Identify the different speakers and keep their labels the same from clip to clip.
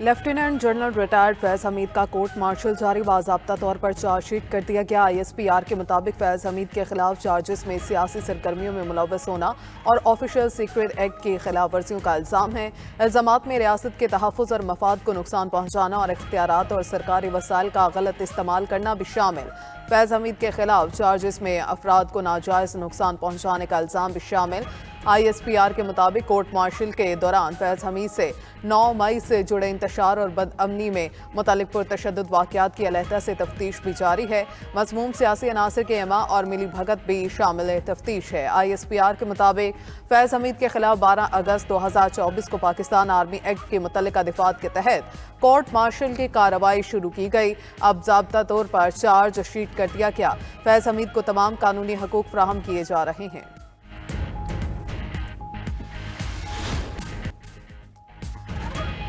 Speaker 1: Lieutenant general retired Faiz Hamid का court martial जारी, बाज़ाब्ता तौर पर चार्जशीट कर दिया गया। ISPR के मुताबिक फैज हमीद के खिलाफ चार्जेस में सियासी सरगर्मियों में मुलव्वस होना और ऑफिशियल सीक्रेट एक्ट की खिलाफ वर्जियों का इल्ज़ाम है। इल्ज़ामात में रियासत के तहफ़्फ़ुज़ और मफाद को नुकसान पहुँचाना और इख्तियारात और सरकारी वसाइल का गलत इस्तेमाल करना भी शामिल। फैज हमीद के खिलाफ चार्जेस में अफराद को नाजायज़ नुकसान पहुँचाने का इल्ज़ाम भी शामिल। ISPR के मुताबिक कोर्ट मार्शल के दौरान फैज हमीद से 9 मई से जुड़े इंतशार और बदअमनी में मुतल्लिक़ पुरतशद्दुद वाक़यात की अलहदा से तफ्तीश भी जारी है। मज़मूम सियासी अनासर के एमा और मिली भगत भी शामिल तफ्तीश है। ISPR के मुताबिक फैज हमीद के खिलाफ 12 अगस्त 2024 को पाकिस्तान आर्मी एक्ट के मुतल्लिक़ा दिफ़ात के तहत कोर्ट मार्शल की कार्रवाई शुरू की गई। अब ज़ाब्ता तौर पर चार्ज शीट कर दिया गया। फैज हमीद को तमाम कानूनी हकूक़ फ्राहम किए जा रहे हैं।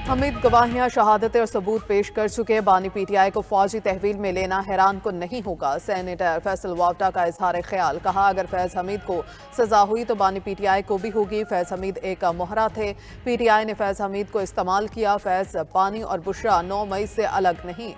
Speaker 1: हमीद गवाहियां, शहादतें और सबूत पेश कर चुके हैं। बानी PTI को फौजी तहवील में लेना हैरान को नहीं होगा। सेनेटर फैसल वावटा का इजहार ख्याल, कहा अगर फैज हमीद को सजा हुई तो बानी PTI को भी होगी। फैज हमीद एक मोहरा थे, PTI ने फैज हमीद को इस्तेमाल किया। फैज बानी और बुशरा 9 मई से अलग नहीं।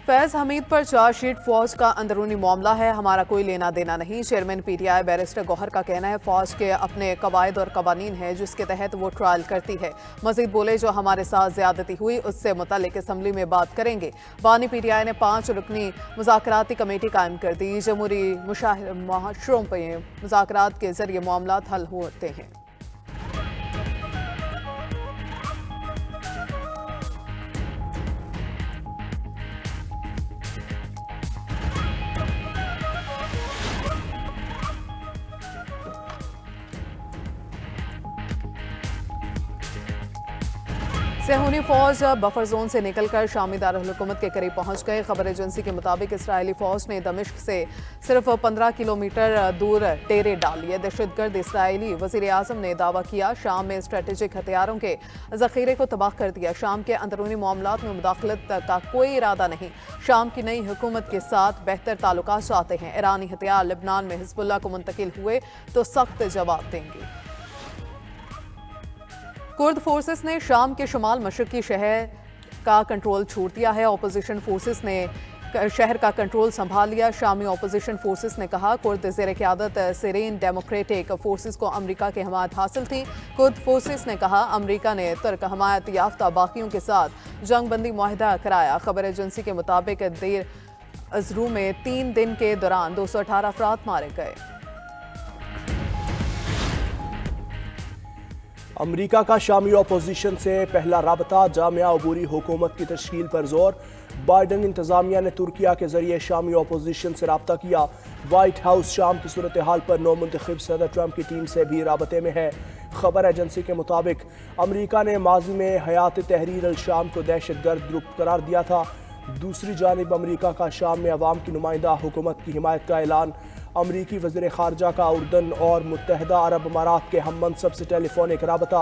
Speaker 1: फैज हमीद पर चार्जशीट फौज का अंदरूनी मामला है, हमारा कोई लेना देना नहीं। चेयरमैन PTI बैरिस्टर गौहर का कहना है फौज के अपने कवायद और कवानीन है जिसके तहत वो ट्रायल करती है। मजीद बोले जो हमारे साथ ज्यादती हुई उससे मुतालिक असम्बली में बात करेंगे। बानी PTI ने 5 रुकनी मुज़ाकराती कमेटी कायम कर दी। जमहूरी मुआशरों पर मुज़ाकरात के जरिए मामला हल होते हैं। सेहूनी फौज बफर जोन से निकलकर शामी दारुल हुकूमत के करीब पहुंच गए। खबर एजेंसी के मुताबिक इसराइली फौज ने दमिश्क से सिर्फ 15 किलोमीटर दूर डेरे डाल लिए। दहशतगर्द इसराइली वजीर आजम ने दावा किया शाम में स्ट्रेटेजिक हथियारों के जखीरे को तबाह कर दिया। शाम के अंदरूनी मामलात में मुदाखलत का कोई इरादा नहीं। शाम की नई हुकूमत के साथ बेहतर ताल्लुकात चाहते हैं। ईरानी हथियार लेबनान में हिजबुल्लाह को मुंतकिल हुए तो सख्त जवाब देंगे। कुर्द फोर्सेस ने शाम के शुमाल मशरकी शहर का कंट्रोल छोड़ दिया है। अपोजिशन फोर्सेस ने शहर का कंट्रोल संभाल लिया। शामी अपोजिशन फोर्सेस ने कहा कुर्द ज़ेर क़यादत सिरीन डेमोक्रेटिक फोर्सेस को अमरीका की हमायत हासिल थी। कुर्द फोर्सेस ने कहा अमरीका ने तुर्क हमायत याफ्ता बाकियों के साथ जंग बंदी मुआहदा कराया। खबर एजेंसी के मुताबिक देर अजरू में 3 दिन के दौरान 218 अफराद मारे गए।
Speaker 2: अमरीका का शामी अपोजिशन से पहला राबता, जामिया अबूरी हुकूमत की तश्कील पर जोर। बाइडन इंतजामिया ने तुर्किया के जरिए शामी अपोजिशन से रब्ता किया। वाइट हाउस शाम की सूरत हाल पर नौ मुंतखब सदर ट्रंप की टीम से भी राबते में है। खबर एजेंसी के मुताबिक अमरीका ने माजी में हयात तहरीर अल शाम को दहशतगर्द ग्रुप करार दिया था। दूसरी जानिब अमरीका का शाम में अवाम की नुमाइंदा हुकूमत की हिमायत का ऐलान। अमरीकी वज़ीर ख़ारजा का उर्दन और मुत्तहदा अरब अमारात के हम मनसब से टेलीफोनिक राबता।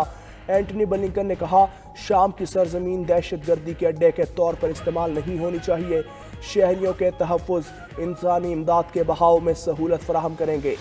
Speaker 2: एंटनी ब्लिंकन ने कहा शाम की सरजमीन दहशतगर्दी के अड्डे के तौर पर इस्तेमाल नहीं होनी चाहिए। शहरियों के तहफ़्फ़ुज़ इंसानी इमदाद के बहाव में सहूलत फराहम करेंगे।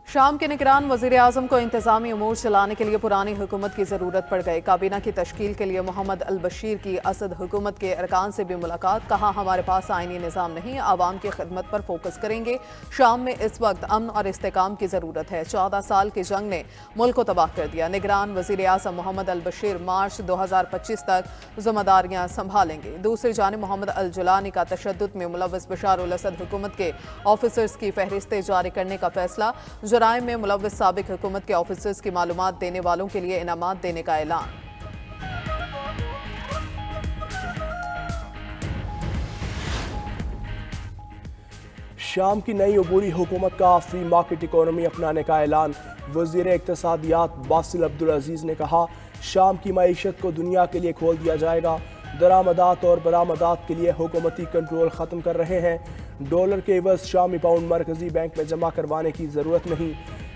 Speaker 1: शाम के निगरान वज़ीर आज़म को इंतज़ामी उमूर चलाने के लिए पुरानी हुकूमत की ज़रूरत पड़ गई। काबीना की तश्कील के लिए मोहम्मद अल बशीर की असद हुकूमत के अरकान से भी मुलाकात। कहा हमारे पास आईनी निज़ाम नहीं, आवाम की खिदमत पर फोकस करेंगे। शाम में इस वक्त अमन और इस्तेकाम की ज़रूरत है। 14 साल की जंग ने मुल्क को तबाह कर दिया। निगरान वज़ीर आज़म मोहम्मद अल बशीर मार्च 2025 तक जिम्मेदारियाँ संभालेंगे। दूसरी जानिब मोहम्मद अल जुलानी का तशद्दुद में मुलव्वस बशार उल असद हुकूमत के ऑफिसर्स की फहरिस्तें जारी करने का फैसला। जराइम में मुलव्वस साबिक हुकूमत के ऑफिसर्स की मालूमात देने वालों के लिए इनामात देने का ऐलान।
Speaker 2: शाम की नई अबूरी हुकूमत का फ्री मार्केट इकोनॉमी अपनाने का ऐलान। वज़ीर इक़्तिसादियात बासिल अब्दुल अजीज़ ने कहा शाम की मईशत को दुनिया के लिए खोल दिया जाएगा। दरामदात और बरामदात के लिए हुकूमती कंट्रोल ख़त्म कर रहे हैं। डॉलर के एवज़ शामी पाउंड मरकज़ी बैंक में जमा करवाने की ज़रूरत नहीं।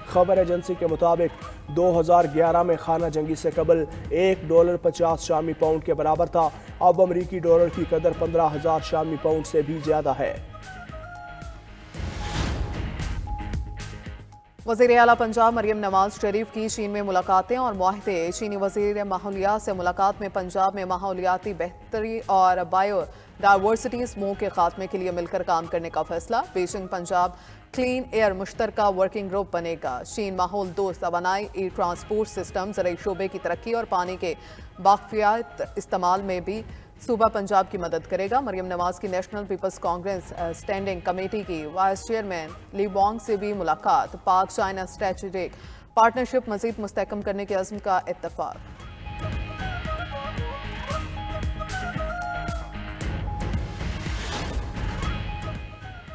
Speaker 2: खबर एजेंसी के मुताबिक 2011 में खाना जंगी से कबल $1.50 शामी पाउंड के बराबर था। अब अमरीकी डॉलर की कदर 15,000 शामी पाउंड से भी ज़्यादा है।
Speaker 1: वज़ीर आला पंजाब मरियम नवाज शरीफ की चीन में मुलाकातें और मुआहदे। चीनी वज़ीर माहौलियात से मुलाकात में पंजाब में माहौलियाती बेहतरी और बायो डाइवर्सिटी समूह के खात्मे के लिए मिलकर काम करने का फैसला। बीजिंग पंजाब क्लीन एयर मुश्तरका वर्किंग ग्रुप बनेगा। चीन माहौल दोस्त तवानाई, ई ट्रांसपोर्ट सिस्टम, ज़रूरी शोबे की तरक्की और पानी के बाकियात इस्तेमाल में भी सूबा पंजाब की मदद करेगा। मरियम नवाज की National People's Congress Standing Committee vice वाइस चेयरमैन ली वोंग से भी मुलाकात। पाक चाइना स्ट्रेटेजिक पार्टनरशिप मजीद मुस्तहकम करने के अज़्म का इत्तफाक।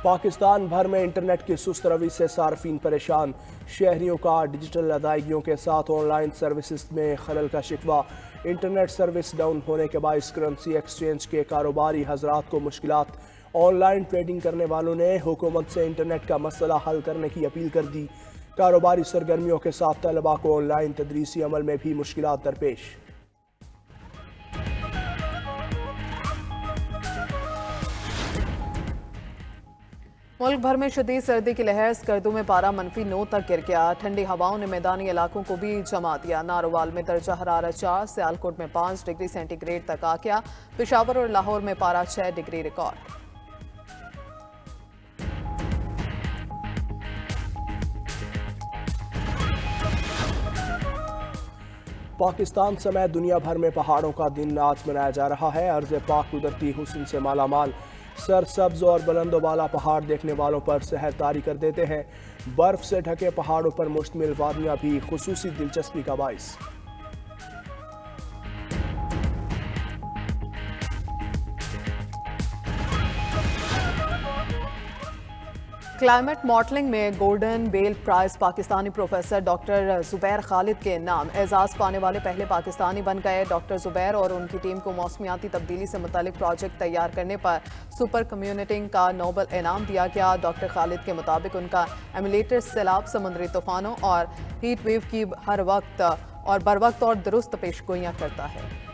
Speaker 2: पाकिस्तान भर में इंटरनेट की सुस्त रवि से सार्फिन परेशान। शहरियों का डिजिटल अदायगियों के साथ ऑनलाइन सर्विसेज में खलल का शिकवा। इंटरनेट सर्विस डाउन होने के बायस करेंसी एक्सचेंज के कारोबारी हजरात को मुश्किलात। ऑनलाइन ट्रेडिंग करने वालों ने हुकूमत से इंटरनेट का मसला हल करने की अपील कर दी। कारोबारी सरगर्मियों के साथ तलबा को ऑनलाइन तदरीसी अमल में भी मुश्किलात दरपेश।
Speaker 1: मुल्क भर में शदीद सर्दी की लहर। स्कर्दू में पारा -9 तक गिर गया। ठंडी हवाओं ने मैदानी इलाकों को भी जमा दिया। नारोवाल में दर्जा हरारत 4, सियालकोट में 5 डिग्री सेंटीग्रेड तक आ गया। पेशावर और लाहौर में पारा 6 डिग्री रिकॉर्ड।
Speaker 2: पाकिस्तान समेत दुनिया भर में पहाड़ों का दिन आज मनाया जा रहा है। अर्ज़ पाक कुदरती हुस्न से मालामाल सरसब्ज और बुलंदोबाला पहाड़ देखने वालों पर सहर तारी कर देते हैं। बर्फ से ढके पहाड़ों पर मुश्तमिल वादियाँ भी खुसूसी दिलचस्पी का बाइस।
Speaker 1: क्लाइमेट मॉडलिंग में Golden Bell Prize Pakistani professor doctor Zubair Khalid के नाम एजाज पाने वाले पहले पाकिस्तानी बन गए। डॉक्टर जुबैर और उनकी टीम को मौसमियाती तब्दीली से मुतालिक प्रोजेक्ट तैयार करने पर सुपर कम्युनिटिंग का नोबल इनाम दिया गया। डॉक्टर खालिद के मुताबिक उनका एमुलेटर सैलाब, समुद्री तूफानों और हीट वेव की हर वक्त और बर वक्त और दुरुस्त पेशगोइयाँ करता है।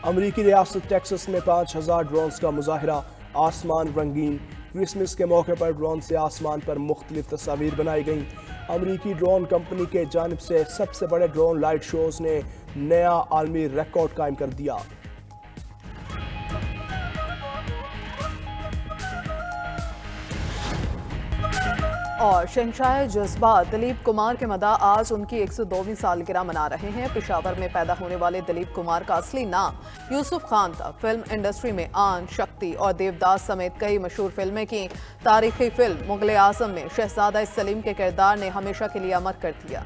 Speaker 2: अमरीकी रियासत टेक्सास में 5000 ड्रोन्स का मुजाहरा। आसमान रंगीन। क्रिसमस के मौके पर ड्रोन से आसमान पर मुख्तलिफ तस्वीर बनाई गई। अमरीकी ड्रोन कंपनी के जानिब से सबसे बड़े ड्रोन लाइट शोज ने नया आलमी रिकॉर्ड कायम कर दिया।
Speaker 1: और शहंशाह जज्बात दिलीप कुमार के मदा आज उनकी 102वीं सालगिरह मना रहे हैं। पेशावर में पैदा होने वाले दिलीप कुमार का असली नाम यूसुफ खान था। फिल्म इंडस्ट्री में आन, शक्ति और देवदास समेत कई मशहूर फिल्में की। तारीखी फिल्म मुगल आजम में शहजादा सलीम के किरदार ने हमेशा के लिए अमर कर दिया।